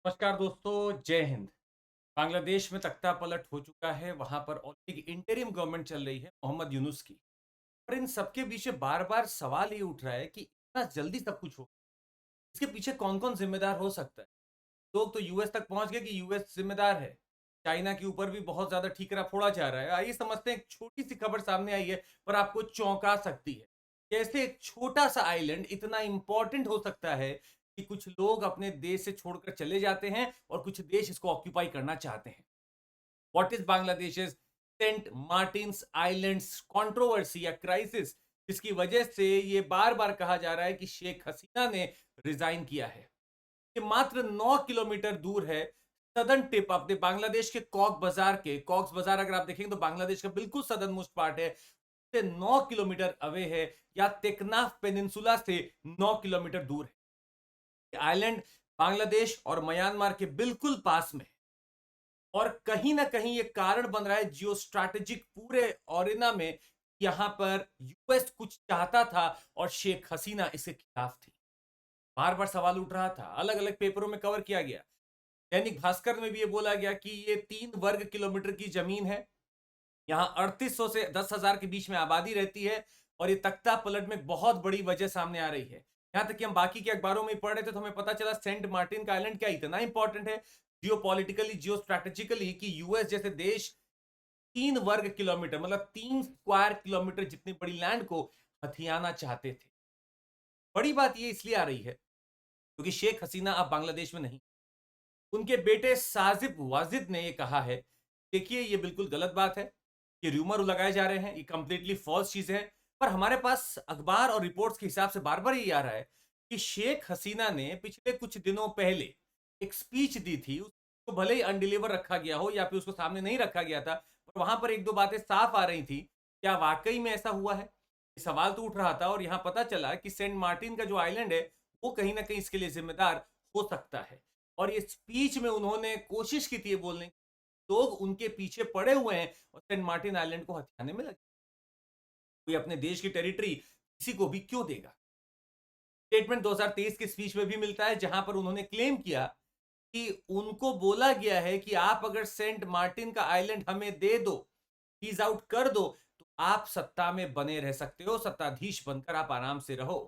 नमस्कार दोस्तों, जय हिंद। बांग्लादेश में तख्ता पलट हो चुका है। वहां पर ऑलरेडी इंटरिम गवर्नमेंट चल रही है मोहम्मद यूनुस की। पर इन सबके पीछे बार बार सवाल ये उठ रहा है कि इतना जल्दी सब कुछ हो, इसके पीछे कौन कौन जिम्मेदार हो सकता है। लोग तो यूएस तक पहुंच गए कि यूएस जिम्मेदार है। चाइना के ऊपर भी बहुत ज्यादा ठीकरा फोड़ा जा रहा है। आइए समझते हैं, एक छोटी सी खबर सामने आई है पर आपको चौंका सकती है। कैसे एक छोटा सा आइलैंड इतना इंपॉर्टेंट हो सकता है कि कुछ लोग अपने देश से छोड़कर चले जाते हैं और कुछ देश इसको ऑक्यूपाई करना चाहते हैं। What is Bangladesh Saint Martin's islands controversy या क्राइसिस, जिसकी वजह से ये बार बार कहा जा रहा है कि शेख हसीना ने रिजाइन किया है। ये मात्र 9 किलोमीटर दूर है। सदर्न टिप अपने बांग्लादेश के कॉक्स बाजार अगर आप देखेंगे तो बांग्लादेश का बिल्कुल सदर्न मोस्ट पार्ट है। से 9 किलोमीटर अवे है, या तेकनाफ पेनिनसुला से 9 किलोमीटर दूर है। ये आइलैंड बांग्लादेश और म्यांमार के बिल्कुल पास में है। और कहीं ना कहीं ये कारण बन रहा है जियो स्ट्रैटेजिक पूरे ओरिना में। यहां पर यूएस कुछ चाहता था और शेख हसीना इसके खिलाफ थी। बार बार सवाल उठ रहा था, अलग अलग पेपरों में कवर किया गया। दैनिक भास्कर में भी ये बोला गया कि ये 3 वर्ग किलोमीटर की जमीन है। यहाँ 3800 से 10,000 के बीच में आबादी रहती है। और ये तख्ता पलट में बहुत बड़ी वजह सामने आ रही है। यहाँ तक कि हम बाकी के अखबारों में पढ़ रहे थे तो हमें पता चला सेंट मार्टिन का आइलैंड क्या इतना इंपॉर्टेंट है जियो पॉलिटिकली, जियो स्ट्रैटेजिकली, कि यूएस जैसे देश 3 वर्ग किलोमीटर मतलब 3 स्क्वायर किलोमीटर जितनी बड़ी लैंड को हथियाना चाहते थे। बड़ी बात ये इसलिए आ रही है क्योंकि शेख हसीना अब बांग्लादेश में नहीं। उनके बेटे साजिब वाजिद ने ये कहा है, देखिए ये बिल्कुल गलत बात है। ये र्यूमर लगाए जा रहे हैं, ये कंप्लीटली फॉल्स चीज है। पर हमारे पास अखबार और रिपोर्ट्स के हिसाब से बार बार ये आ रहा है कि शेख हसीना ने पिछले कुछ दिनों पहले एक स्पीच दी थी। उसको भले ही अनडिलीवर रखा गया हो या फिर उसको सामने नहीं रखा गया था, पर वहां पर एक दो बातें साफ आ रही थी। क्या वाकई में ऐसा हुआ है? ये सवाल तो उठ रहा था और यहां पता चला कि सेंट मार्टिन का जो आइलैंड है वो कहीं ना कहीं इसके लिए जिम्मेदार हो सकता है। और ये स्पीच में उन्होंने कोशिश की थी ये बोलने की, लोग उनके पीछे पड़े हुए हैं और सेंट मार्टिन आइलैंड को हथियाने में लगे। कोई अपने देश की टेरिटरी किसी को भी क्यों देगा? स्टेटमेंट 2023 के स्पीच में भी मिलता है जहां पर उन्होंने क्लेम किया कि उनको बोला गया है कि आप अगर सेंट मार्टिन का आइलैंड हमें दे दो, टीज आउट कर दो, तो आप सत्ता में बने रह सकते हो, सत्ताधीश बनकर आप आराम से रहो।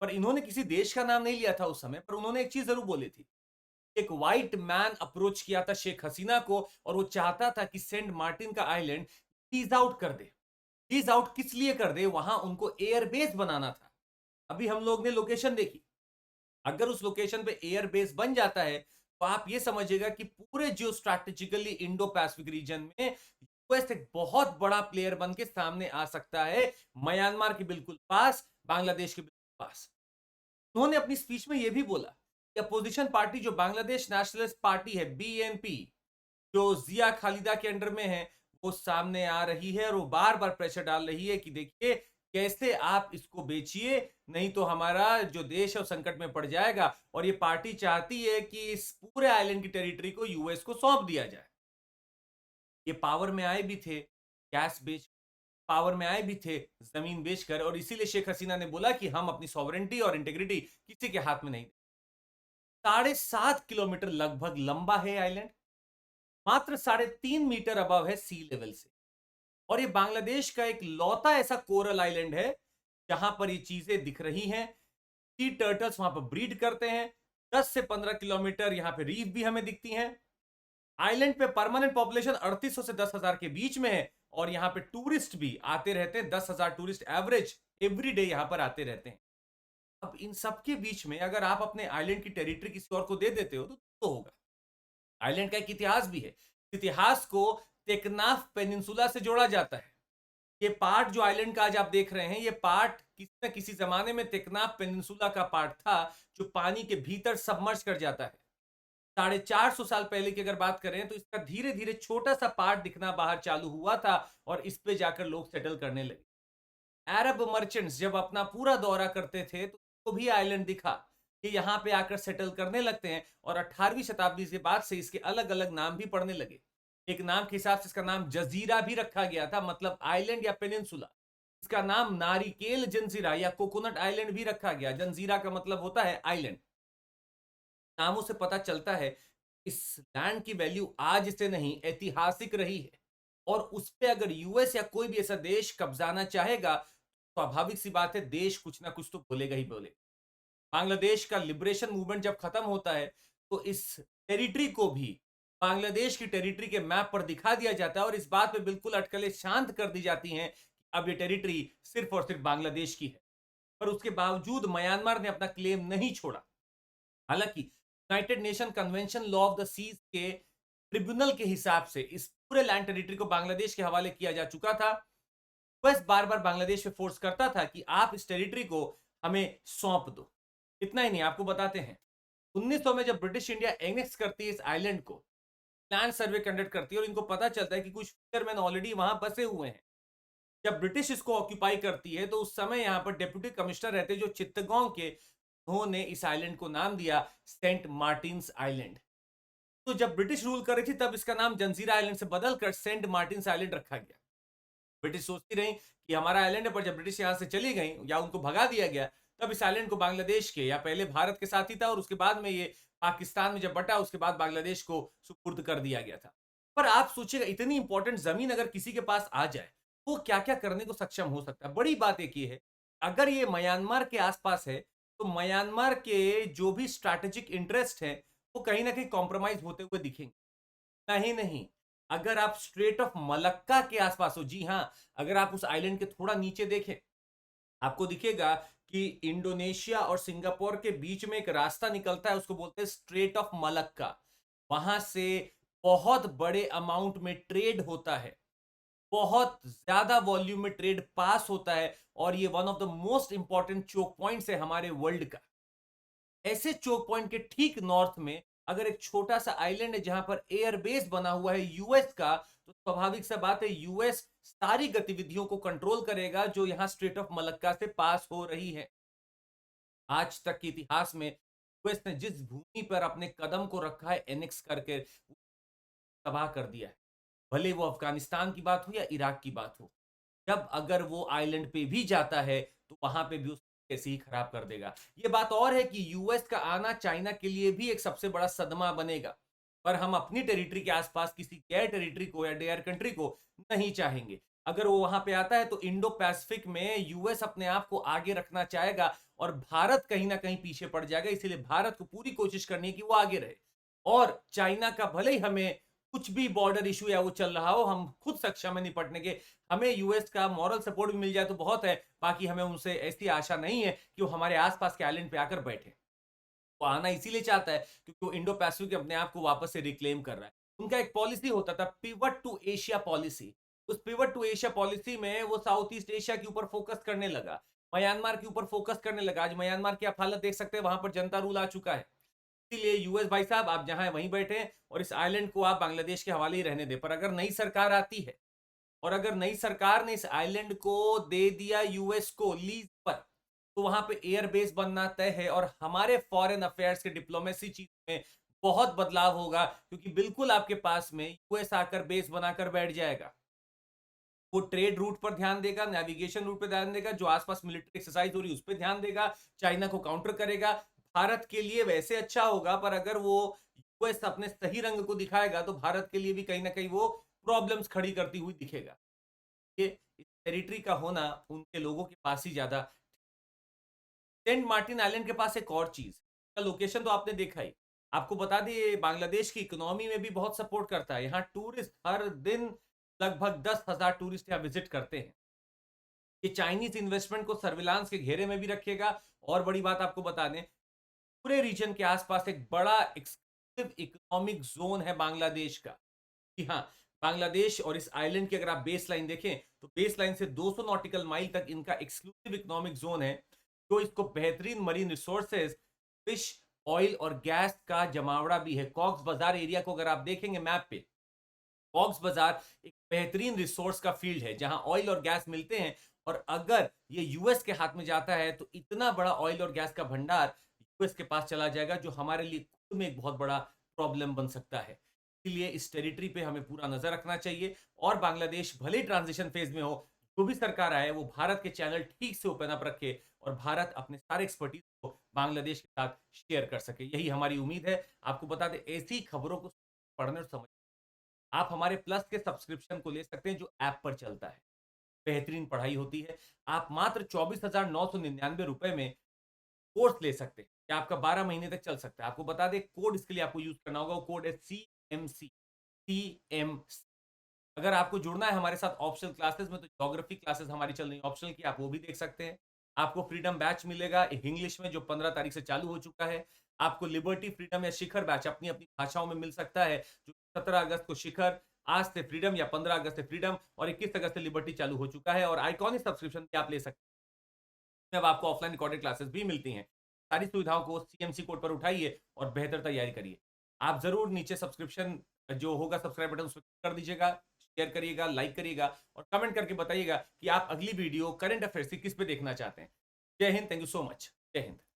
पर इन्होंने किसी देश का नाम नहीं लिया था उस समय, पर उन्होंने एक चीज जरूर बोली थी। एक व्हाइट मैन अप्रोच किया था शेख हसीना को और वो चाहता था कि सेंट मार्टिन का आइलैंड लीज आउट कर दे। लीज आउट किस लिए कर दे? वहां उनको एयरबेस बनाना था। अभी हम लोग ने लोकेशन देखी। अगर उस लोकेशन पे एयरबेस बन जाता है तो आप ये समझिएगा कि पूरे जियो स्ट्रैटेजिकली इंडो पैसिफिक रीजन में यूएस एक बहुत बड़ा प्लेयर बन के सामने आ सकता है। म्यांमार के बिल्कुल पास, बांग्लादेश के बिल्कुल पास। उन्होंने अपनी स्पीच में यह भी बोला कि अपोजिशन पार्टी जो बांग्लादेश नेशनलिस्ट पार्टी है, बीएनपी, जो जिया खालिदा के अंडर में है, वो सामने आ रही है और वो बार बार प्रेशर डाल रही है कि देखिए कैसे आप इसको बेचिए, नहीं तो हमारा जो देश है वो संकट में पड़ जाएगा। और ये पार्टी चाहती है कि इस पूरे आइलैंड की टेरिटरी को यूएस को सौंप दिया जाए। ये पावर में आए भी थे गैस बेच, पावर में आए भी थे जमीन बेचकर, और इसीलिए शेख हसीना ने बोला कि हम अपनी सॉवरेंटी और इंटेग्रिटी किसी के हाथ में नहीं। 7.5 किलोमीटर लगभग लंबा है आइलैंड, मात्र 3.5 मीटर अबव है सी लेवल से। और ये बांग्लादेश का एक लौता ऐसा कोरल आइलैंड है जहां पर ये चीजें दिख रही हैं। सी टर्टल्स वहां पर ब्रीड करते हैं। 10 से 15 किलोमीटर यहां पे रीफ भी हमें दिखती हैं। आइलैंड पे परमानेंट पॉपुलेशन 3800 से 10,000 के बीच में है। और यहाँ पे टूरिस्ट भी आते रहते हैं, 10,000 टूरिस्ट एवरेज एवरी डे यहाँ पर आते रहते हैं। अब इन सब के बीच में अगर आप अपने आइलैंड की टेरिटरी किसी और को दे देते हो तो होगा। आइलैंड का एक इतिहास भी है। इतिहास को टेकनाफ पेनिनसुला से जोड़ा जाता है। ये पार्ट जो आइलैंड का आज आप देख रहे हैं, ये पार्ट किसी न किसी जमाने में टेकनाफ पेनिनसुला का पार्ट था जो पानी के भीतर सबमर्ज कर जाता है। 450 साल पहले की अगर बात करें तो इसका धीरे धीरे छोटा सा पार्ट दिखना बाहर चालू हुआ था और इस पे जाकर लोग सेटल करने लगे। अरब मर्चेंट्स जब अपना पूरा दौरा करते थे तो उनको भी आइलैंड दिखा कि यहाँ पे आकर सेटल करने लगते हैं। और 18वीं शताब्दी के बाद से इसके अलग अलग नाम भी पड़ने लगे। एक नाम के हिसाब से इसका नाम जजीरा भी रखा गया था, मतलब आइलैंड या पेनिनसुला। इसका नाम नारिकेल जंजीरा या कोकोनट आइलैंड भी रखा गया। जंजीरा का मतलब होता है आइलैंड। नामों से पता चलता है इस लैंड की वैल्यू आज से नहीं ऐतिहासिक रही है, और उस पे अगर यूएस या कोई भी ऐसा देश कब्जाना चाहेगा, स्वाभाविक सी बात है देश कुछ ना कुछ तो बोलेगा ही बोलेगा। बांग्लादेश का लिबरेशन मूवमेंट जब खत्म होता है तो इस टेरिटरी को भी बांग्लादेश की टेरिटरी के मैप पर दिखा दिया जाता है और इस बात पे बिल्कुल अटकलें शांत कर दी जाती हैं कि अब ये टेरिटरी सिर्फ और सिर्फ बांग्लादेश की है। पर उसके बावजूद म्यांमार ने अपना क्लेम नहीं छोड़ा। हालांकि United Nation convention law of the seas के ट्रिब्यूनल के हिसाब से इस पूरे लैंड टेरिटरी को बांग्लादेश के हवाले किया जा चुका था। बस बार बार बांग्लादेश पे फोर्स करता था कि आप इस टेरिटरी को हमें सौंप दो। इतना ही नहीं, आपको बताते हैं 1900 में जब ब्रिटिश इंडिया एनेक्स करती है इस आइलैंड को, लैंड सर्वे कंडक्ट करती है और इनको पता चलता है कि कुछ फिशरमैन ऑलरेडी वहां बसे हुए हैं। जब ब्रिटिश इसको ऑक्यूपाई करती है तो उस समय यहाँ पर डिप्टी कमिश्नर रहते जो चित्तगोंग के, उन्होंने इस आइलैंड को नाम दिया सेंट मार्टिन्स आइलैंड। तो जब ब्रिटिश रूल कर रही थी तब इसका नाम जंजीरा आइलैंड से बदलकर सेंट मार्टिन्स आइलैंड रखा गया। ब्रिटिश सोचती रही कि हमारा आइलैंड है, पर जब ब्रिटिश यहां से चली गई या उनको भगा दिया गया तब इस आइलैंड को बांग्लादेश के, या पहले भारत के साथ ही था और उसके बाद में ये पाकिस्तान में जब बटा उसके बाद बांग्लादेश को सुपुर्द कर दिया गया था। पर आप सोचिएगा इतनी इंपॉर्टेंट जमीन अगर किसी के पास आ जाए तो क्या क्या करने को सक्षम हो सकता है। बड़ी बात एक ये है, अगर ये म्यांमार के आसपास है तो म्यांमार के जो भी स्ट्रैटेजिक इंटरेस्ट है वो कहीं ना कहीं कॉम्प्रोमाइज होते हुए दिखेंगे। नहीं नहीं, अगर आप स्ट्रेट ऑफ मलक्का के आसपास हो, जी हाँ, अगर आप उस आइलैंड के थोड़ा नीचे देखें आपको दिखेगा कि इंडोनेशिया और सिंगापुर के बीच में एक रास्ता निकलता है, उसको बोलते हैं स्ट्रेट ऑफ मलक्का। वहां से बहुत बड़े अमाउंट में ट्रेड होता है, बहुत ज्यादा वॉल्यूम में ट्रेड पास होता है, और ये one of the most important choke points है हमारे वर्ल्ड का। ऐसे चोक पॉइंट के ठीक नॉर्थ में अगर एक छोटा सा आइलैंड है जहां पर एयरबेस बना हुआ है यूएस का, तो स्वाभाविक सा बात है यूएस सारी गतिविधियों को कंट्रोल करेगा जो यहां स्ट्रेट ऑफ मलक्का से पास हो रही है। आज तक के इतिहास में यूएस ने जिस भूमि पर अपने कदम को रखा है एनेक्स करके, तबाह कर दिया है। भले वो अफगानिस्तान की बात हो या इराक की बात हो, जब अगर वो आइलैंड पे भी जाता है तो वहां पे भी उसको ऐसे ही खराब कर देगा। ये बात और है कि यूएस का आना चाइना के लिए भी एक सबसे बड़ा सदमा बनेगा। पर हम अपनी टेरिटरी के आसपास किसी गैर टेरिटरी को या डेयर कंट्री को नहीं चाहेंगे। अगर वो वहां पे आता है तो इंडो पैसिफिक में यूएस अपने आप को आगे रखना चाहेगा और भारत कहीं ना कहीं पीछे पड़ जाएगा। इसीलिए भारत को पूरी कोशिश करनी है कि वो आगे रहे, और चाइना का भले ही हमें कुछ भी बॉर्डर इशू या वो चल रहा हो, हम खुद सक्षम है निपटने के। हमें यूएस का मॉरल सपोर्ट भी मिल जाए तो बहुत है, बाकी हमें उनसे ऐसी आशा नहीं है कि वो हमारे आसपास के आइलैंड पे आकर बैठे। वो आना इसीलिए चाहता है क्योंकि वो इंडो पैसिफिक अपने आप को वापस से रिक्लेम कर रहा है। उनका एक पॉलिसी होता था पिवट टू एशिया पॉलिसी। उस पिवट टू एशिया पॉलिसी में वो साउथ ईस्ट एशिया के ऊपर फोकस करने लगा, म्यांमार के ऊपर फोकस करने लगा। आज म्यांमार की आप हालत देख सकते हैं, वहां पर जनता रूल आ चुका है। इसीलिए यूएस भाई साहब आप जहां है वहीं बैठे हैं और इस आइलैंड को आप बांग्लादेश के हवाले ही रहने दें। पर अगर नई सरकार आती है और अगर नई सरकार ने इस आइलैंड को दे दिया यूएस को लीज पर, तो वहां पे एयरबेस बनना तय है और हमारे फॉरेन अफेयर्स के डिप्लोमेसी चीज में बहुत बदलाव होगा, क्योंकि बिल्कुल आपके पास में यूएस आकर बेस बनाकर बैठ जाएगा। वो ट्रेड रूट पर ध्यान देगा, नेविगेशन रूट पर ध्यान देगा, जो आसपास मिलिट्री एक्सरसाइज हो रही है उस पर ध्यान देगा, चाइना को काउंटर करेगा। भारत के लिए वैसे अच्छा होगा, पर अगर वो यूएस अपने सही रंग को दिखाएगा तो भारत के लिए भी कहीं ना कहीं वो प्रॉब्लम्स खड़ी करती हुई दिखेगा। ये इस टेरिटरी का होना उनके लोगों के पास ही ज्यादा। सेंट मार्टिन आइलैंड के पास एक और चीज का लोकेशन तो आपने देखा ही। आपको बता दें ये बांग्लादेश की इकोनॉमी में भी बहुत सपोर्ट करता है। यहाँ टूरिस्ट हर दिन लगभग 10,000 टूरिस्ट यहाँ विजिट करते हैं। ये चाइनीज इन्वेस्टमेंट को सर्विलांस के घेरे में भी रखेगा। और बड़ी बात आपको बता दें, पूरे रीजन के आसपास एक बड़ा एक्सक्लूसिव इकोनॉमिक जोन है बांग्लादेश का। जी हाँ, बांग्लादेश और इस आइलैंड की अगर आप बेस लाइन देखें तो बेस लाइन से 200 नॉटिकल माइल तक इनका एक्सक्लूसिव इकोनॉमिक जोन है, जो इसको बेहतरीन मरीन रिसोर्सेज, फिश, ऑयल और गैस का जमावड़ा भी है। कॉक्स बाजार एरिया को अगर आप देखेंगे मैप पे, कॉक्स बाजार एक बेहतरीन रिसोर्स का फील्ड है जहां ऑयल और गैस मिलते हैं। और अगर ये यूएस के हाथ में जाता है तो इतना बड़ा ऑयल और गैस का भंडार यूएस के पास चला जाएगा, जो हमारे लिए खुद में एक बहुत बड़ा प्रॉब्लम बन सकता है। इसलिए इस टेरिटरी पे हमें पूरा नजर रखना चाहिए, और बांग्लादेश भले ही ट्रांजिशन फेज में हो, जो भी सरकार आए वो भारत के चैनल ठीक से ओपन अप रखे और भारत अपने सारे एक्सपर्टीज को बांग्लादेश के साथ शेयर कर सके। यही हमारी उम्मीद है। आपको बता दें, ऐसी खबरों को पढ़ने और समझ आप हमारे प्लस के सब्सक्रिप्शन को ले सकते हैं, जो ऐप पर चलता है। बेहतरीन पढ़ाई होती है। आप मात्र 24,999 रुपए में कोर्स ले सकते हैं, क्या आपका 12 महीने तक चल सकता है। आपको बता दें, कोड इसके लिए आपको यूज करना होगा, वो कोड है CMC। अगर आपको जुड़ना है हमारे साथ ऑप्शनल क्लासेस में, तो ज्योग्राफी क्लासेस हमारी चल रही है ऑप्शनल की, आप वो भी देख सकते हैं। आपको फ्रीडम बैच मिलेगा इंग्लिश में, जो 15 तारीख से चालू हो चुका है। आपको लिबर्टी, फ्रीडम या शिखर बैच अपनी अपनी भाषाओं में मिल सकता है, जो 17 अगस्त को शिखर, आज से फ्रीडम या 15 अगस्त से फ्रीडम और 21 अगस्त से लिबर्टी चालू हो चुका है। और आइकॉनिक सब्सक्रिप्शन भी आप ले सकते हैं, अब आपको ऑफलाइन रिकॉर्डेड क्लासेस भी मिलती हैं। सारी सुविधाओं को CMC कोड पर उठाइए और बेहतर तैयारी करिए। आप जरूर नीचे सब्सक्रिप्शन जो होगा, सब्सक्राइब बटन उस पर कर दीजिएगा, शेयर करिएगा, लाइक करिएगा और कमेंट करके बताइएगा कि आप अगली वीडियो करंट अफेयर्स की किस पे देखना चाहते हैं। जय Hind, thank you so much. जय हिंद।